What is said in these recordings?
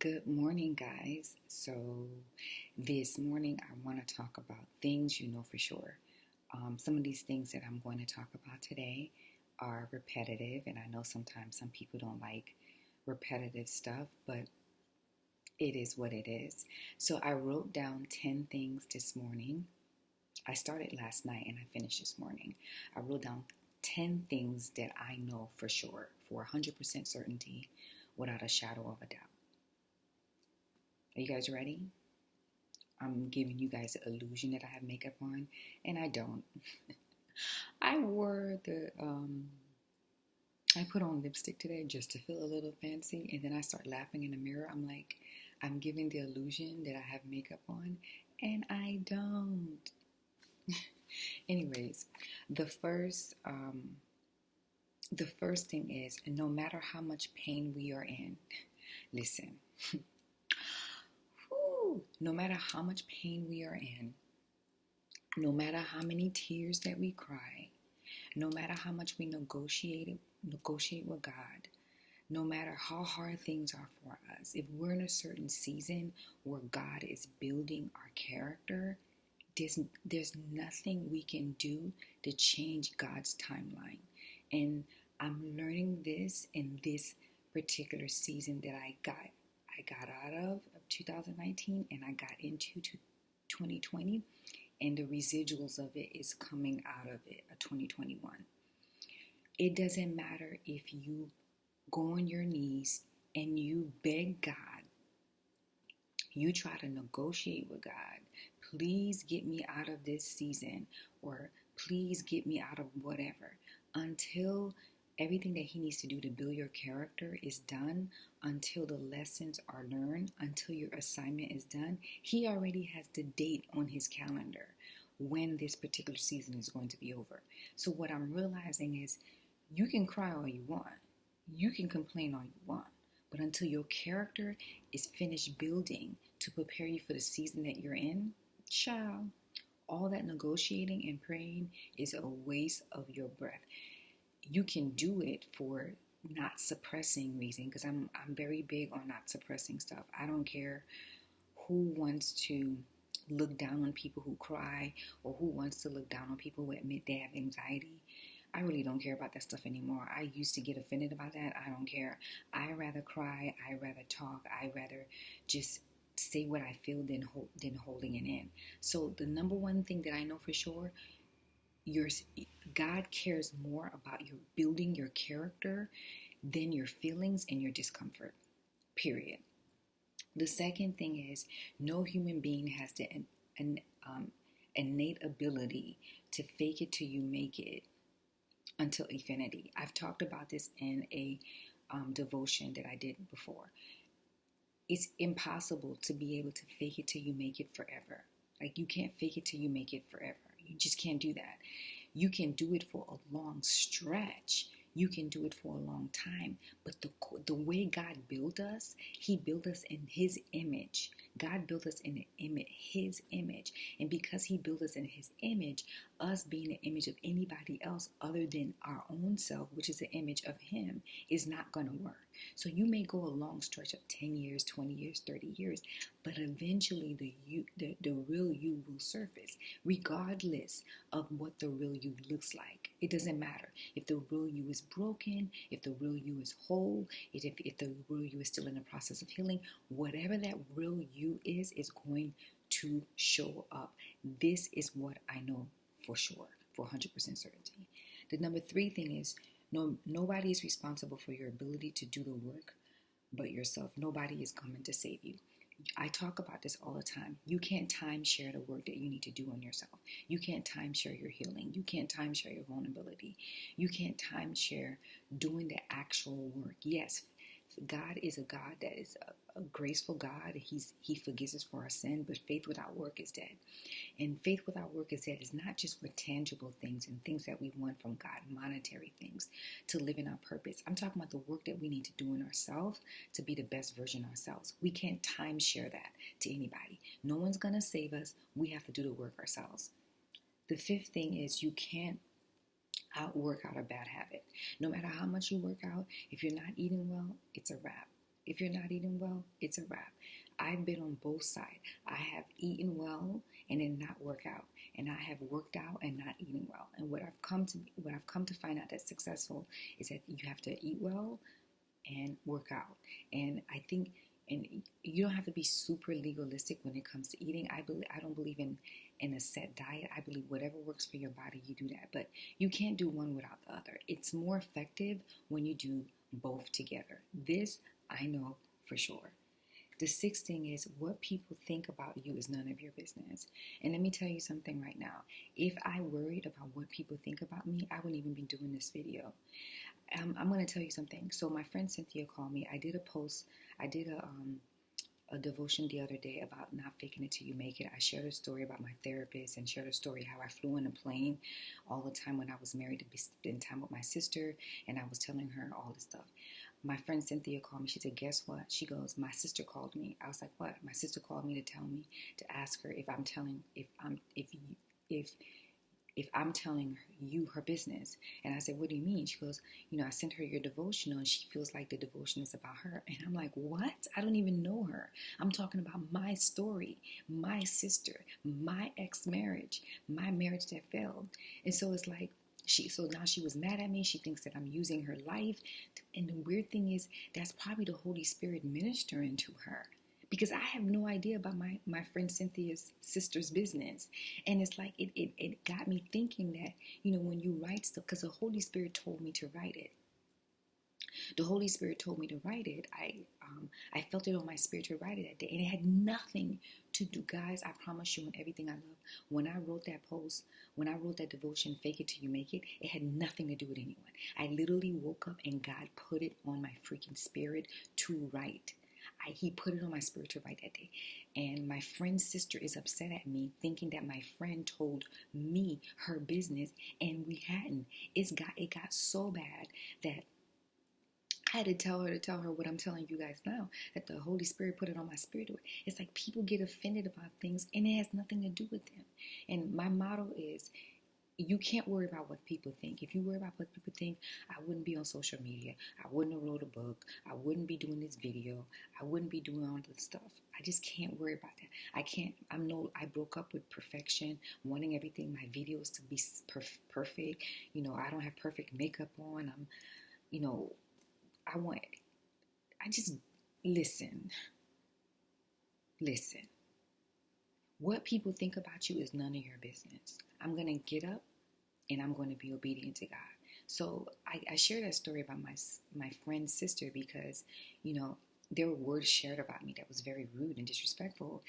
Good morning, guys. So, this morning I want to talk about things you know for sure. Some of these things that I'm going to talk about today are repetitive, and I know sometimes some people don't like repetitive stuff, but it is what it is. So, I wrote down 10 things this morning. I started last night and I finished this morning. I wrote down 10 things that I know for sure, for 100% certainty, without a shadow of a doubt. Are you guys ready? I'm giving you guys the illusion that I have makeup on, and I don't. I wore I put on lipstick today just to feel a little fancy, and then I start laughing in the mirror. I'm like, I'm giving the illusion that I have makeup on, and I don't. Anyways, the first, the first thing is, no matter how much pain we are in, listen. No matter how much pain we are in, no matter how many tears that we cry, no matter how much we negotiate with God, no matter how hard things are for us, if we're in a certain season where God is building our character, there's nothing we can do to change God's timeline. And I'm learning this in this particular season that I got out of 2019 and I got into 2020, and the residuals of it is coming out of it, 2021. It doesn't matter if you go on your knees and you beg God, you try to negotiate with God, please get me out of this season, or please get me out of whatever, until everything that he needs to do to build your character is done, until the lessons are learned, until your assignment is done. He already has the date on his calendar when this particular season is going to be over. So what I'm realizing is, you can cry all you want, you can complain all you want, but until your character is finished building to prepare you for the season that you're in, child, all that negotiating and praying is a waste of your breath. You can do it for not suppressing reason, because I'm very big on not suppressing stuff. I don't care who wants to look down on people who cry, or who wants to look down on people who admit they have anxiety. I really don't care about that stuff anymore. I used to get offended about that. I don't care. I rather cry. I rather talk. I rather just say what I feel than holding it in. So the number one thing that I know for sure, God cares more about you building your character than your feelings and your discomfort. Period. The second thing is, no human being has the innate ability to fake it till you make it until Affinity. I've talked about this in a devotion that I did before. It's impossible to be able to fake it till you make it forever. Like, you can't fake it till you make it forever. You just can't do that. You can do it for a long stretch. You can do it for a long time. But the way God built us, he built us in his image. God built us in his image. And because he built us in his image, us being an image of anybody else other than our own self, which is the image of him, is not going to work. So you may go a long stretch of 10 years, 20 years, 30 years, but eventually the real you will surface, regardless of what the real you looks like. It doesn't matter if the real you is broken, if the real you is whole, if the real you is still in the process of healing. Whatever that real you is going to show up. This is what I know for sure, for 100% certainty. The number 3 thing is, nobody is responsible for your ability to do the work but yourself. Nobody is coming to save you. I talk about this all the time. You can't timeshare the work that you need to do on yourself. You can't timeshare your healing. You can't timeshare your vulnerability. You can't timeshare doing the actual work. Yes, God is a God that is a graceful God. He forgives us for our sin, but faith without work is dead. And faith without work is dead is not just for tangible things and things that we want from God, monetary things, to live in our purpose. I'm talking about the work that we need to do in ourselves to be the best version of ourselves. We can't timeshare that to anybody. No one's going to save us. We have to do the work ourselves. The 5th thing is, you can't outwork out a bad habit. No matter how much you work out, if you're not eating well, it's a wrap. If you're not eating well, it's a wrap. I've been on both sides. I have eaten well and then not work out, and I have worked out and not eating well. And what I've come to find out that's successful is that you have to eat well and work out. And I think, and you don't have to be super legalistic when it comes to eating. I don't believe in a set diet. I believe whatever works for your body, you do that. But you can't do one without the other. It's more effective when you do both together. This I know for sure. The sixth thing is, what people think about you is none of your business. And let me tell you something right now. If I worried about what people think about me, I wouldn't even be doing this video. I'm going to tell you something. So my friend Cynthia called me. I did a post. I did a devotion the other day about not faking it till you make it. I shared a story about my therapist and shared a story how I flew in a plane all the time when I was married to spend time with my sister, and I was telling her all this stuff. My friend Cynthia called me. She said, guess what? She goes, my sister called me. I was like, what? My sister called me to tell me, to ask her if I'm telling you her business. And I said, what do you mean? She goes, I sent her your devotional and she feels like the devotion is about her. And I'm like, what? I don't even know her. I'm talking about my story, my sister, my ex-marriage, my marriage that failed. And so it's like, so now she was mad at me. She thinks that I'm using her life. And the weird thing is, that's probably the Holy Spirit ministering to her. Because I have no idea about my friend Cynthia's sister's business. And it's like, it got me thinking that, when you write stuff, because the Holy Spirit told me to write it. The Holy Spirit told me to write it. I felt it on my spirit to write it that day. And it had nothing to do, guys, I promise you, and everything I love, when I wrote that post, when I wrote that devotion, fake it till you make it, it had nothing to do with anyone. I literally woke up and God put it on my freaking spirit to write. He put it on my spirit to write that day. And my friend's sister is upset at me, thinking that my friend told me her business, and we hadn't. It got so bad that I had to tell her what I'm telling you guys now, that the Holy Spirit put it on my spirit. It's like people get offended about things and it has nothing to do with them. And my motto is, you can't worry about what people think. If you worry about what people think, I wouldn't be on social media. I wouldn't have wrote a book. I wouldn't be doing this video. I wouldn't be doing all this stuff. I just can't worry about that. I broke up with perfection, wanting everything, my videos to be perfect. I don't have perfect makeup on. Listen. What people think about you is none of your business. I'm going to get up and I'm going to be obedient to God. So I share that story about my friend's sister because, there were words shared about me that was very rude and disrespectful.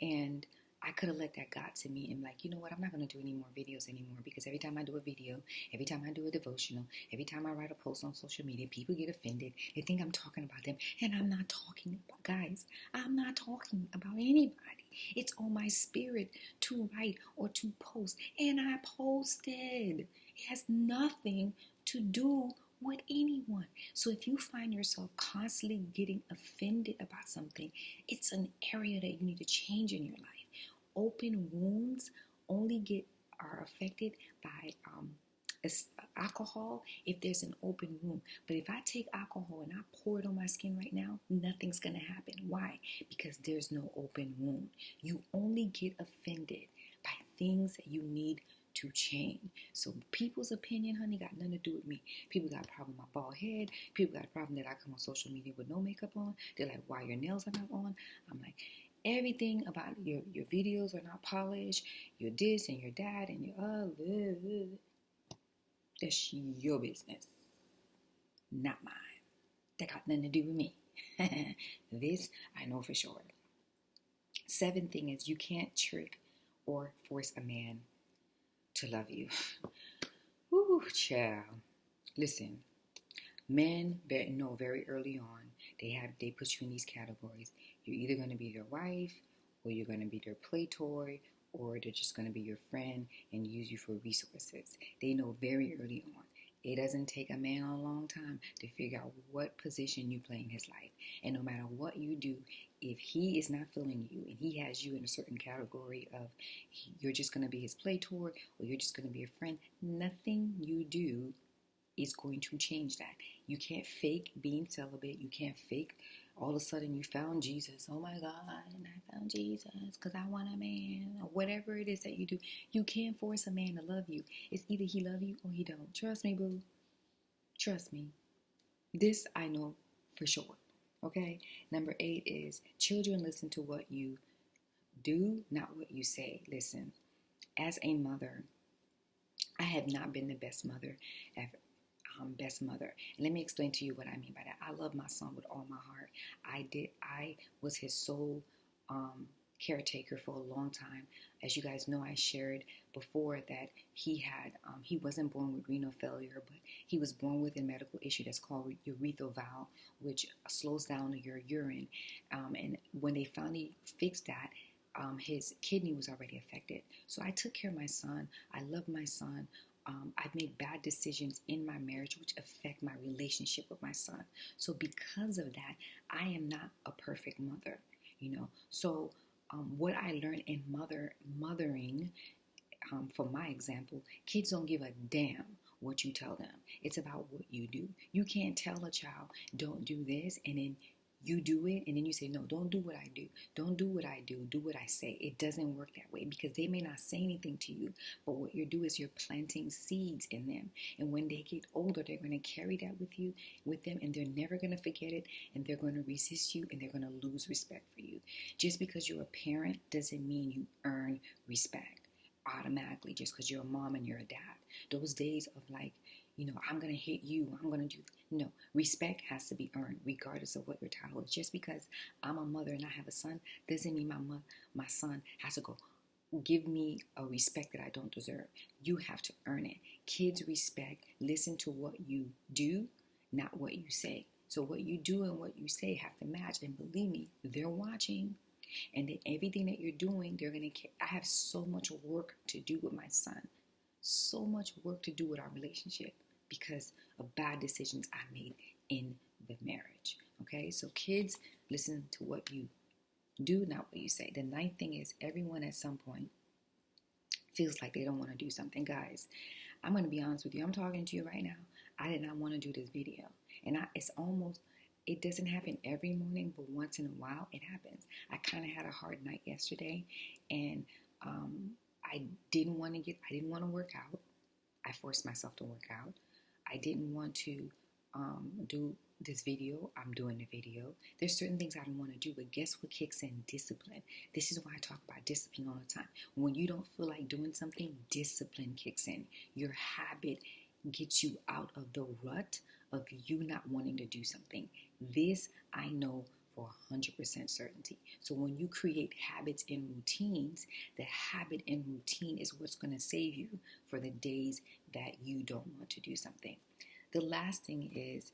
And I could have let that got to me and like, you know what, I'm not going to do any more videos anymore, because every time I do a video, every time I do a devotional, every time I write a post on social media, people get offended. They think I'm talking about them, and I'm not talking about, guys, I'm not talking about anybody. It's on my spirit to write or to post, and I posted. It has nothing to do with anyone. So if you find yourself constantly getting offended about something, it's an area that you need to change in your life. Open wounds are affected by alcohol if there's an open wound. But if I take alcohol and I pour it on my skin right now, nothing's going to happen. Why? Because there's no open wound. You only get offended by things that you need to change. So people's opinion, honey, got nothing to do with me. People got a problem with my bald head. People got a problem that I come on social media with no makeup on. They're like, why your nails are not on? I'm like, everything about your videos are not polished. You're this and your dad and your that's your business, not mine. That got nothing to do with me. This I know for sure. Seventh thing is, you can't trick or force a man to love you. Woo, child. Listen, men know very early on, they put you in these categories. You're either going to be their wife, or you're going to be their play toy, or they're just going to be your friend and use you for resources. They know very early on. It doesn't take a man a long time to figure out what position you play in his life. And no matter what you do, if he is not feeling you and he has you in a certain category of you're just going to be his play toy or you're just going to be a friend, nothing you do is going to change that. You can't fake being celibate. You can't fake all of a sudden you found Jesus. Oh my God, I found Jesus because I want a man. Or whatever it is that you do. You can't force a man to love you. It's either he love you or he don't. Trust me, boo. Trust me. This I know for sure. Okay? Number 8 is children listen to what you do, not what you say. Listen, as a mother, I have not been the best mother ever. Best mother. And let me explain to you what I mean by that. I love my son with all my heart. I was his sole caretaker for a long time. As you guys know, I shared before that he wasn't born with renal failure, but he was born with a medical issue that's called urethral valve, which slows down your urine. And when they finally fixed that, his kidney was already affected. So I took care of my son. I love my son. I've made bad decisions in my marriage which affect my relationship with my son. So because of that, I am not a perfect mother, So what I learned in mothering, for my example, kids don't give a damn what you tell them. It's about what you do. You can't tell a child, don't do this, and then you do it, and then you say, no, don't do what I do. Don't do what I do what I say. It doesn't work that way because they may not say anything to you, but what you do is you're planting seeds in them. And when they get older, they're going to carry that with them, and they're never going to forget it, and they're going to resist you, and they're going to lose respect for you. Just because you're a parent doesn't mean you earn respect automatically just because you're a mom and you're a dad. Those days of like, I'm going to hit you, I'm going to do, no, respect has to be earned regardless of what your title is. Just because I'm a mother and I have a son doesn't mean my son has to go give me a respect that I don't deserve. You have to earn it. Kids respect, listen to what you do, not what you say. So what you do and what you say have to match, and believe me, they're watching. And then everything that you're doing, they're going to. I have so much work to do with my son, so much work to do with our relationship because of bad decisions I made in the marriage. Okay, so kids, listen to what you do, not what you say. The 9th thing is everyone at some point feels like they don't want to do something. Guys, I'm going to be honest with you. I'm talking to you right now. I did not want to do this video. And it doesn't happen every morning, but once in a while it happens. I kind of had a hard night yesterday, and I didn't want to work out. I forced myself to work out. I didn't want to do this video. I'm doing the video. There's certain things I don't want to do, but guess what kicks in? Discipline. This is why I talk about discipline all the time. When you don't feel like doing something, discipline kicks in. Your habit gets you out of the rut of you not wanting to do something. This I know for 100% certainty. So when you create habits and routines, the habit and routine is what's going to save you for the days that you don't want to do something. The last thing is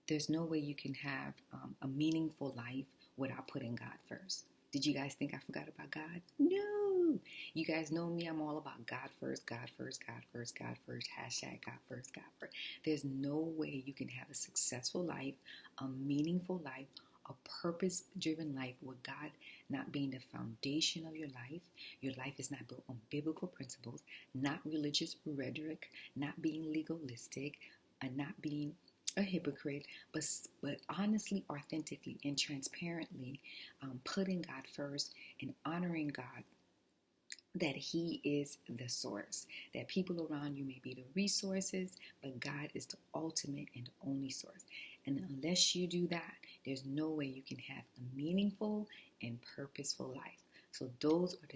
there's no way you can have a meaningful life without putting God first. Did you guys think I forgot about God? No. You guys know me. I'm all about God first, God first, God first, God first, hashtag God first, God first. There's no way you can have a successful life, a meaningful life, a purpose-driven life with God not being the foundation of your life. Your life is not built on biblical principles, not religious rhetoric, not being legalistic, and not being a hypocrite, but honestly, authentically, and transparently putting God first and honoring God that He is the source, that people around you may be the resources, but God is the ultimate and the only source. And unless you do that, there's no way you can have a meaningful and purposeful life. So those are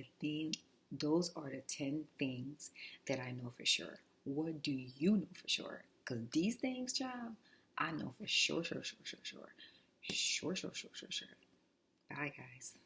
the 10 things that I know for sure. What do you know for sure? Because these things, child, I know for sure. Sure. Bye, guys.